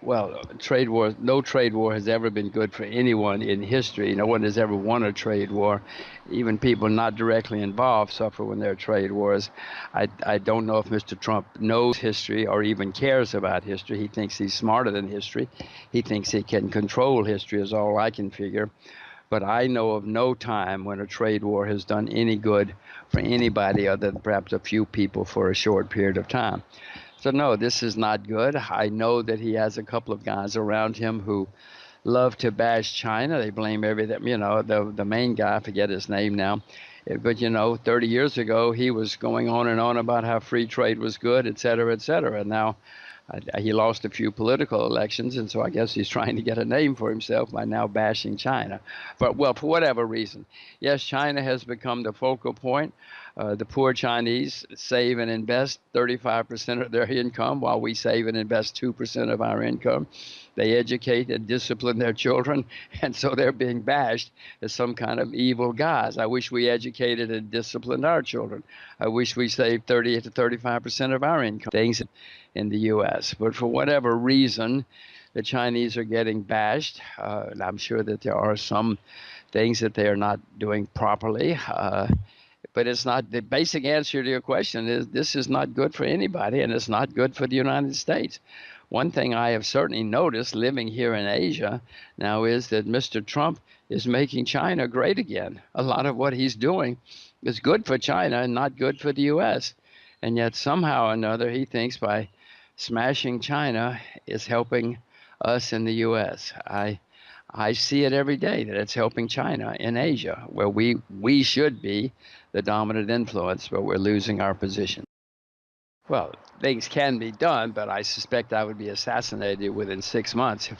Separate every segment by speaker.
Speaker 1: Well, trade war, no trade war has ever been good for anyone in history. No one has ever won a trade war. Even people not directly involved suffer when there are trade wars. I don't know if Mr. Trump knows history or even cares about history. He thinks he's smarter than history. He thinks he can control history, is all I can figure. But I know of no time when a trade war has done any good for anybody other than perhaps a few people for a short period of time. So no, this is not good. I know that he has a couple of guys around him who love to bash China. They blame everything. The main guy, I forget his name now, but 30 years ago he was going on and on about how free trade was good, et cetera, et cetera. Now he lost a few political elections, and so I guess he's trying to get a name for himself by now bashing China. But, well, for whatever reason, yes, China has become the focal point. The poor Chinese save and invest 35% of their income, while we save and invest 2% of our income. They educate and discipline their children, and so they're being bashed as some kind of evil guys. I wish we educated and disciplined our children. I wish we saved 30 to 35% of our income. Things in the U.S. But for whatever reason, the Chinese are getting bashed. And I'm sure that there are some things that they are not doing properly. But it's not the basic answer to your question is this is not good for anybody, and it's not good for the United States. One thing I have certainly noticed living here in Asia now is that Mr. Trump is making China great again. A lot of what he's doing is good for China and not good for the U.S. And yet somehow or another he thinks by smashing China is helping us in the U.S. I see it every day that it's helping China in Asia, where we should be the dominant influence, but we're losing our position. Well, things can be done, but I suspect I would be assassinated within 6 months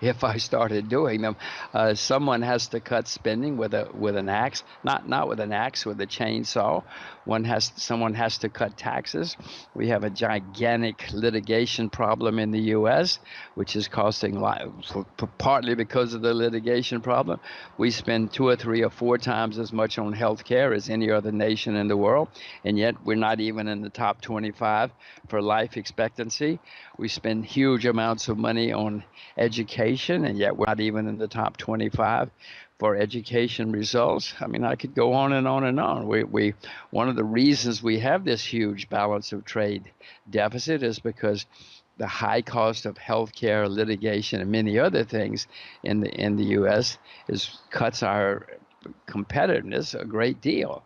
Speaker 1: if I started doing them. Someone has to cut spending with an axe, not with an axe, with a chainsaw. Someone has to cut taxes. We have a gigantic litigation problem in the U.S., which is costing partly because of the litigation problem. We spend 2 or 3 or 4 times as much on health care as any other nation in the world, and yet we're not even in the top 25 for life expectancy. We spend huge amounts of money on education, and yet we're not even in the top 25 for education results. I mean, I could go on and on and on. One of the reasons we have this huge balance of trade deficit is because the high cost of health care, litigation, and many other things in the U.S. cuts our competitiveness a great deal.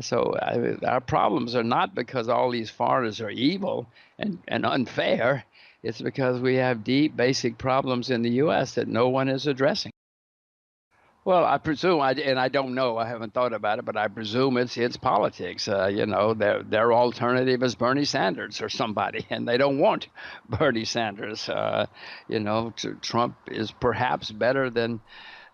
Speaker 1: So our problems are not because all these foreigners are evil and unfair. It's because we have deep, basic problems in the U.S. that no one is addressing. Well, I presume, and I don't know, I haven't thought about it, but I presume it's politics. Their alternative is Bernie Sanders or somebody, and they don't want Bernie Sanders. Trump is perhaps better than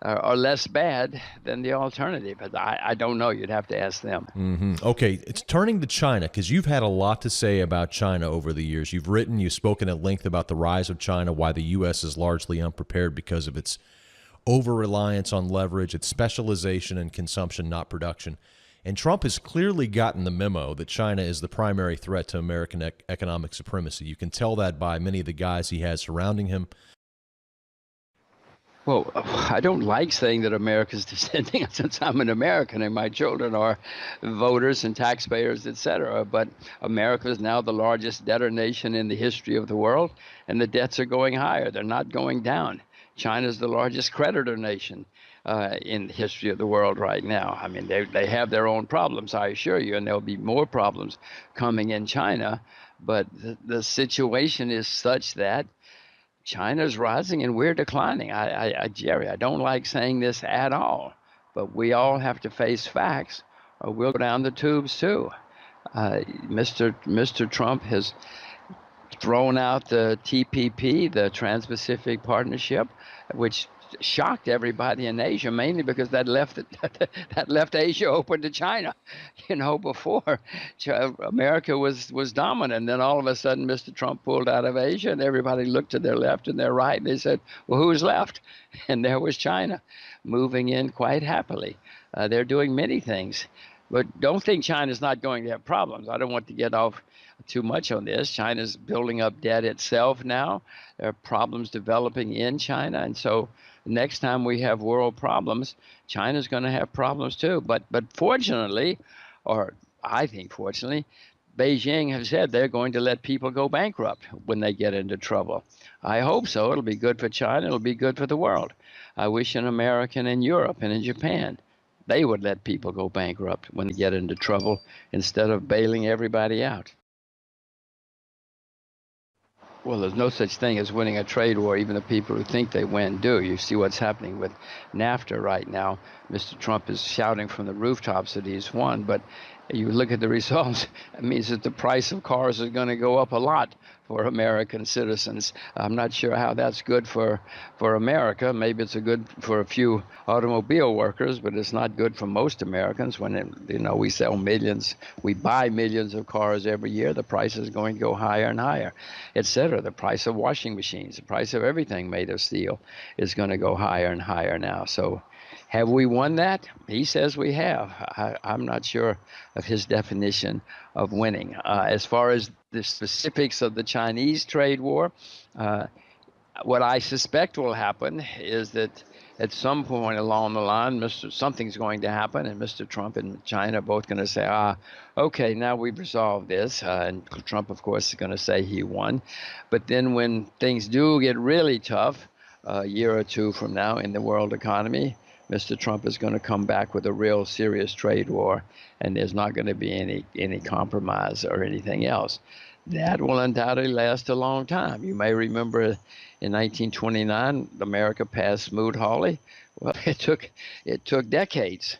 Speaker 1: or less bad than the alternative. But I don't know. You'd have to ask them.
Speaker 2: Okay, it's turning to China because you've had a lot to say about China over the years. You've spoken at length about the rise of China, why the U.S. is largely unprepared because of its over-reliance on leverage, its specialization and consumption, not production. And Trump has clearly gotten the memo that China is the primary threat to American economic supremacy. You can tell that by many of the guys he has surrounding him.
Speaker 1: Well, I don't like saying that America's descending since I'm an American and my children are voters and taxpayers, etc. But America is now the largest debtor nation in the history of the world, and the debts are going higher. They're not going down. China is the largest creditor nation in the history of the world right now. I mean, they have their own problems, I assure you, and there'll be more problems coming in China. But the situation is such that China's rising and we're declining. Jerry, I don't like saying this at all, but we all have to face facts or we'll go down the tubes too. Mr. Trump has thrown out the TPP, the Trans-Pacific Partnership, which shocked everybody in Asia, mainly because that left Asia open to China. Before America was dominant, and then all of a sudden Mr. Trump pulled out of Asia, and everybody looked to their left and their right, and they said, "Well, who's left?" And there was China, moving in quite happily. They're doing many things. But don't think China's not going to have problems. I don't want to get off too much on this. China's building up debt itself now. There are problems developing in China. And so next time we have world problems, China's going to have problems too. But fortunately, or I think fortunately, Beijing has said they're going to let people go bankrupt when they get into trouble. I hope so. It'll be good for China. It'll be good for the world. I wish in America and in Europe and in Japan they would let people go bankrupt when they get into trouble instead of bailing everybody out. Well, there's no such thing as winning a trade war. Even the people who think they win do. You see what's happening with NAFTA right now. Mr. Trump is shouting from the rooftops that he's won, but you look at the results, it means that the price of cars is going to go up a lot for American citizens. I'm not sure how that's good for America. Maybe it's good for a few automobile workers, but it's not good for most Americans. When we sell millions, we buy millions of cars every year, the price is going to go higher and higher, etc. The price of washing machines, the price of everything made of steel is going to go higher and higher now. So have we won that? He says we have. I'm not sure of his definition of winning. As far as the specifics of the Chinese trade war, what I suspect will happen is that at some point along the line, something's going to happen, and Mr. Trump and China are both going to say, okay, now we've resolved this. And Trump, of course, is going to say he won. But then when things do get really tough, a year or two from now in the world economy, Mr. Trump is going to come back with a real serious trade war, and there's not going to be any compromise or anything else. That will undoubtedly last a long time. You may remember in 1929, America passed Smoot-Hawley. Well, it took decades.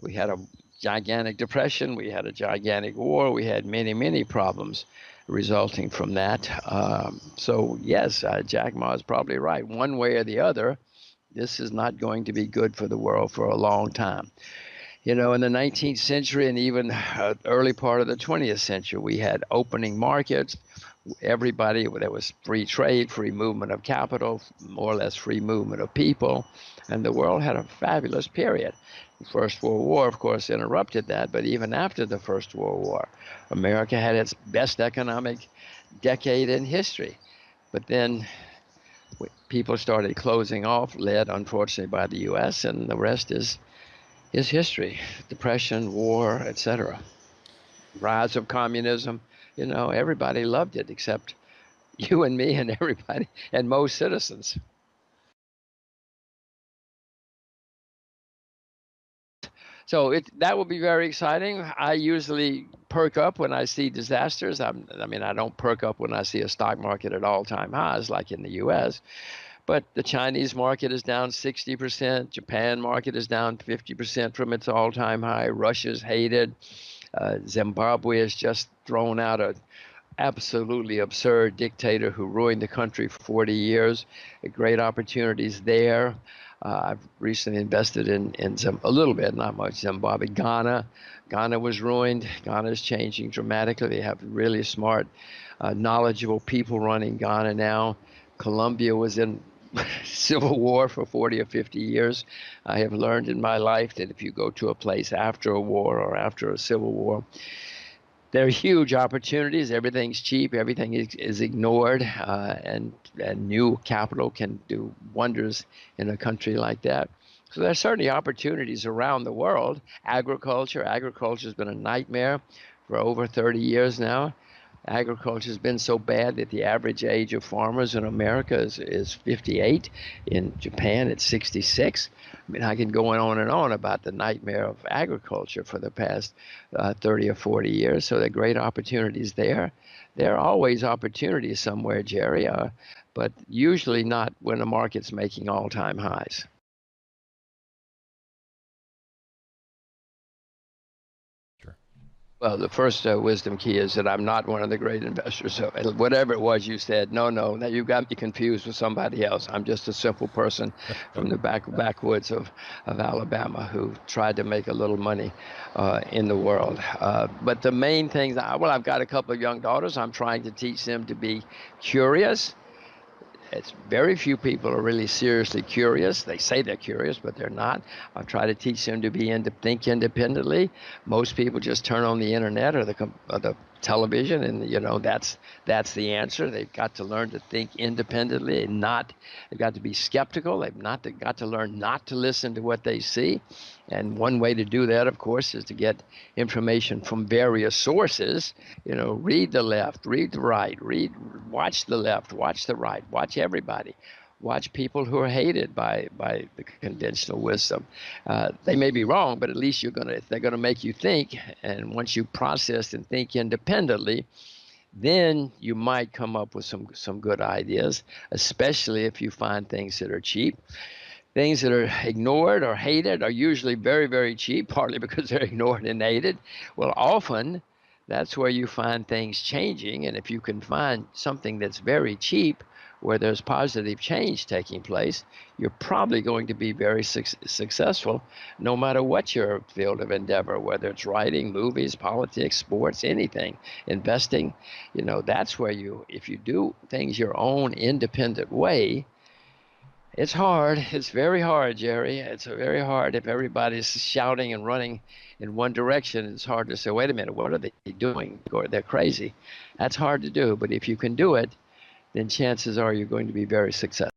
Speaker 1: We had a gigantic depression. We had a gigantic war. We had many, many problems resulting from that. So yes, Jack Ma is probably right. One way or the other, this is not going to be good for the world for a long time. In the 19th century and even early part of the 20th century, we had opening markets. There was free trade, free movement of capital, more or less free movement of people, and the world had a fabulous period. The First World War, of course, interrupted that, but even after the First World War, America had its best economic decade in history. But then people started closing off, led unfortunately by the U.S., and the rest is history. Depression, war, etc. Rise of communism. Everybody loved it except you and me and everybody and most citizens. So that will be very exciting. I usually perk up when I see disasters. I don't perk up when I see a stock market at all-time highs like in the U.S., but the Chinese market is down 60%. Japan market is down 50% from its all-time high. Russia's hated. Zimbabwe has just thrown out an absolutely absurd dictator who ruined the country for 40 years. Great opportunities there. I've recently invested in a little bit, not much, Zimbabwe. Ghana was ruined. Ghana is changing dramatically. They have really smart, knowledgeable people running Ghana now. Colombia was in civil war for 40 or 50 years. I have learned in my life that if you go to a place after a war or after a civil war, there are huge opportunities. Everything's cheap. Everything is ignored, and new capital can do wonders in a country like that. So there are certainly opportunities around the world. Agriculture has been a nightmare for over 30 years now. Agriculture has been so bad that the average age of farmers in America is 58. In Japan, it's 66. I can go on and on about the nightmare of agriculture for the past 30 or 40 years. So there are great opportunities there. There are always opportunities somewhere, Jerry, but usually not when the market's making all-time highs. Well, the first wisdom key is that I'm not one of the great investors. So whatever it was you said, no, now you've got me confused with somebody else. I'm just a simple person from the backwoods of Alabama who tried to make a little money in the world. But the main things, I've got a couple of young daughters. I'm trying to teach them to be curious, It's very few people are really seriously curious. They say they're curious, but they're not. I try to teach them to think independently. Most people just turn on the internet or the television, and that's the answer. They've got to learn to think independently and not. They've got to be skeptical. They've got to learn not to listen to what they see. And one way to do that, of course, is to get information from various sources. Read the left, read the right, watch the left, watch the right, watch everybody. Watch people who are hated by the conventional wisdom. They may be wrong, but at least they're gonna make you think. And once you process and think independently, then you might come up with some good ideas, especially if you find things that are cheap. Things that are ignored or hated are usually very, very cheap, partly because they're ignored and hated. Well, often that's where you find things changing. And if you can find something that's very cheap, where there's positive change taking place, you're probably going to be very successful, no matter what your field of endeavor, whether it's writing, movies, politics, sports, anything, investing. That's where if you do things your own independent way. It's hard. It's very hard, Jerry. It's very hard if everybody's shouting and running in one direction. It's hard to say, wait a minute, what are they doing? Or they're crazy. That's hard to do. But if you can do it, then chances are you're going to be very successful.